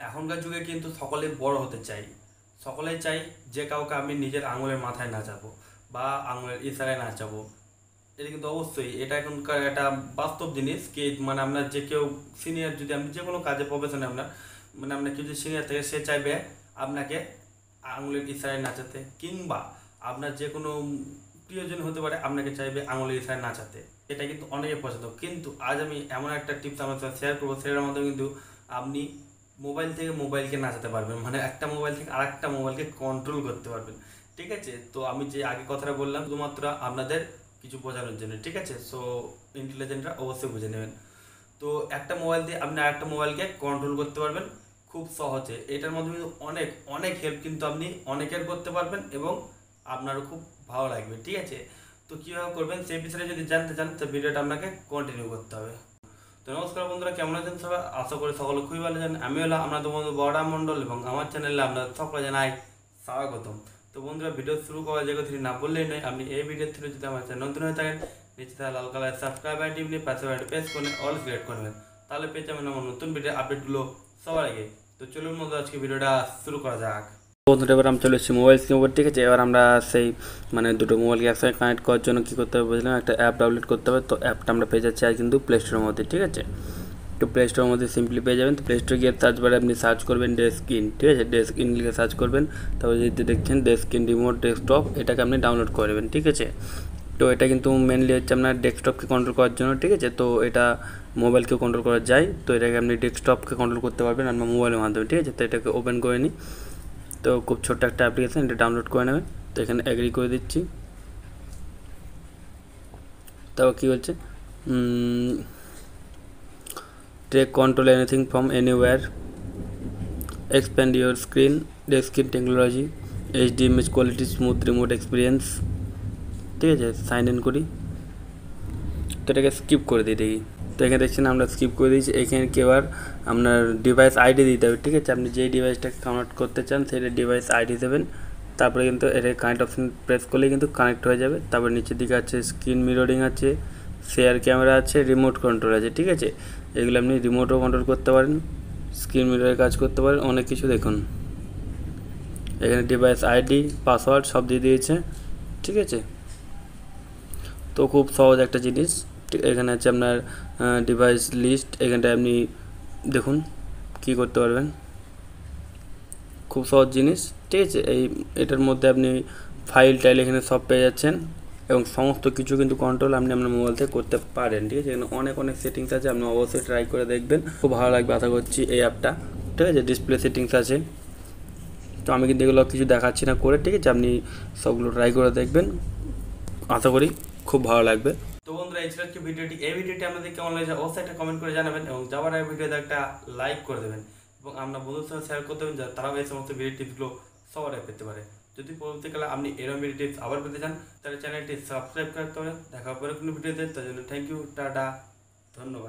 এখনকার যুগে কিন্তু সকলেই বড় হতে চাই, সকলেই চাই যে কাউকে আমি নিজের আঙুলের মাথায় নাচাবো বা আঙুলের ইশারায় নাচাবো। এটা কিন্তু অবশ্যই এটা এখনকার একটা বাস্তব জিনিস কি, মানে আপনার যে কেউ সিনিয়র, যদি আপনি যে কোনো কাজে প্রফেশনে আপনার মানে আপনার কেউ যদি সিনিয়র থাকে, সে চাইবে আপনাকে আঙুলের ইশারায় নাচাতে, কিংবা আপনার যে কোনো প্রিয়জন হতে পারে আপনাকে চাইবে আঙুলের ইশারায় নাচাতে। এটা কিন্তু অনেকে পছন্দ। কিন্তু আজ আমি এমন একটা টিপস আমার সাথে শেয়ার করবো, সেটার মাধ্যমে কিন্তু আপনি মোবাইল থেকে মোবাইলকে নাচাতে পারবেন, মানে একটা মোবাইল থেকে আরেকটা মোবাইলকে কন্ট্রোল করতে পারবেন। ঠিক আছে, তো আমি যে আগে কথাটা বললাম শুধুমাত্র আপনাদের কিছু বোঝানোর জন্য, ঠিক আছে। সো ইন্টেলিজেন্টরা অবশ্যই বুঝে নেবেন। তো একটা মোবাইল দিয়ে আপনি আরেকটা মোবাইলকে কন্ট্রোল করতে পারবেন খুব সহজে। এটার মাধ্যমে কিন্তু অনেক অনেক হেল্প কিন্তু আপনি অনেকের করতে পারবেন এবং আপনারও খুব ভালো লাগবে, ঠিক আছে। তো কীভাবে করবেন সেই বিষয়ে যদি জানতে চান, তো ভিডিওটা আপনাকে কন্টিনিউ করতে হবে। তো নমস্কার বন্ধুরা, কেমন আছেন সবাই? আশা করি সকলে খুবই ভালো জানেন। আমি হলো আপনাদের বন্ধু বড়া মণ্ডল এবং আমার চ্যানেলে আপনাদের সকলে জানাই স্বাগতম। তো বন্ধুরা, ভিডিও শুরু করার জায়গা থেকে না বললেই নয়, আপনি এই ভিডিও থেকে যদি আমার চ্যানেল নতুন হয়ে থাকেন, নিচে থাকা লাল কালার সাবস্ক্রাইব বাটন টিপে পাশে প্রেস করে অল সিলেক্ট করবেন, তাহলে পেয়ে যাবেন আমার নতুন ভিডিও আপডেটগুলো সবার আগে। তো চলুন বন্ধু, আজকে ভিডিওটা শুরু করা যাক। বন্ধুরা, এবার আমি চলে এসেছি মোবাইল স্ক্রিন উপর, ঠিক আছে। এবার আমরা সেই মানে দুটো মোবাইলকে একসাথে কানেক্ট করার জন্য কী করতে হবে বুঝলাম, একটা অ্যাপ ডাউনলোড করতে হবে। তো অ্যাপটা আমরা পেয়ে যাচ্ছি আর কিন্তু প্লে স্টোরের মধ্যে, ঠিক আছে। তো প্লে স্টোরের মধ্যে সিম্পলি পেয়ে যাবেন। তো প্লে স্টোরে গিয়ে সার্চ বারে আপনি সার্চ করবেন ডেস্কিন, ঠিক আছে। ডেস্কিন লিখে সার্চ করবেন, তারপরে যদি দেখছেন ডেস্কিন রিমোট ডেস্কটপ, এটাকে আপনি ডাউনলোড করে নেবেন, ঠিক আছে। তো এটা কিন্তু মেনলি হচ্ছে আপনার ডেস্কটপকে কন্ট্রোল করার জন্য, ঠিক আছে। তো এটা মোবাইলকে কন্ট্রোল করা যায়, তো এটাকে আপনি ডেস্কটপকে কন্ট্রোল করতে পারবেন আপনার মোবাইলের মাধ্যমে, ঠিক আছে। তো এটাকে ওপেন করে নিই। তো খুব ছোট্ট একটা অ্যাপ্লিকেশান, এটা ডাউনলোড করে নেবেন। তো এখানে এগ্রি করে দিচ্ছি। তাও কী হচ্ছে, take control anything from anywhere, expand your screen, desktop technology, HD image quality, smooth remote experience, ঠিক আছে। সাইন ইন করি, তো এটাকে স্কিপ করে দিই দেখি। তো এখানে দেখছেন আমরা স্কিপ করে দিয়েছি। এখানে কি এবার আপনার ডিভাইস আইডি দিতে হবে, ঠিক আছে। আপনি যেই ডিভাইসটাকে কানেক্ট করতে চান সেটা ডিভাইস আইডি দেবেন। তারপরে কিন্তু এটা কানেক্ট অপশন প্রেস করলেই কিন্তু কানেক্ট হয়ে যাবে। তারপর নিচের দিকে আছে স্ক্রিন মিররিং আছে, শেয়ার ক্যামেরা আছে, রিমোট কন্ট্রোল আছে, ঠিক আছে। এগুলো আপনি রিমোটও কন্ট্রোল করতে পারেন, স্ক্রিন মিররের কাজ করতে পারেন, অনেক কিছু। দেখুন এখানে ডিভাইস আইডি পাসওয়ার্ড সব দিয়ে দিয়েছে, ঠিক আছে। তো খুব সহজ একটা জিনিস। এখানে আছে আপনার ডিভাইস লিস্ট, এখানটায় আপনি দেখুন কি করতে পারবেন, খুব সহজ জিনিস, ঠিক আছে। এটার মধ্যে আপনি ফাইল টাইল এখানে সব পেয়ে যাচ্ছেন এবং সমস্ত কিছু কিন্তু কন্ট্রোল আপনি আপনার মোবাইল থেকে করতে পারেন, ঠিক আছে। এখানে অনেক অনেক সেটিংস আছে, আপনি অবশ্যই ট্রাই করে দেখবেন, খুব ভালো লাগবে আশা করছি এই অ্যাপটা, ঠিক আছে। ডিসপ্লে সেটিংস আছে, তো আমি কিন্তু এগুলো কিছু দেখাচ্ছি না করে, ঠিক আছে। আপনি সবগুলো ট্রাই করে দেখবেন, আশা করি খুব ভালো লাগবে। তো বন্ধুরা, এই ছিল কি ভিডিওটি। এই ভিডিওটি আপনাদের কেমন লাগছে অবশ্যই একটা কমেন্ট করে জানাবেন এবং যাওয়ার আগে ভিডিওতে একটা লাইক করে দেবেন এবং আপনার বন্ধুদের সাথে শেয়ার করতে দেবেন, যাতে তারাও এই সমস্ত ভিডিও টিপসগুলো সবার আগে পেতে পারে। যদি পরবর্তীকালে আপনি এরকম ভিডিও টিপস আবার পেতে চান, তাহলে চ্যানেলটি সাবস্ক্রাইব করতে হবে। দেখা পরে কোনো ভিডিওতে, তার জন্য থ্যাংক ইউ, টাটা, ধন্যবাদ।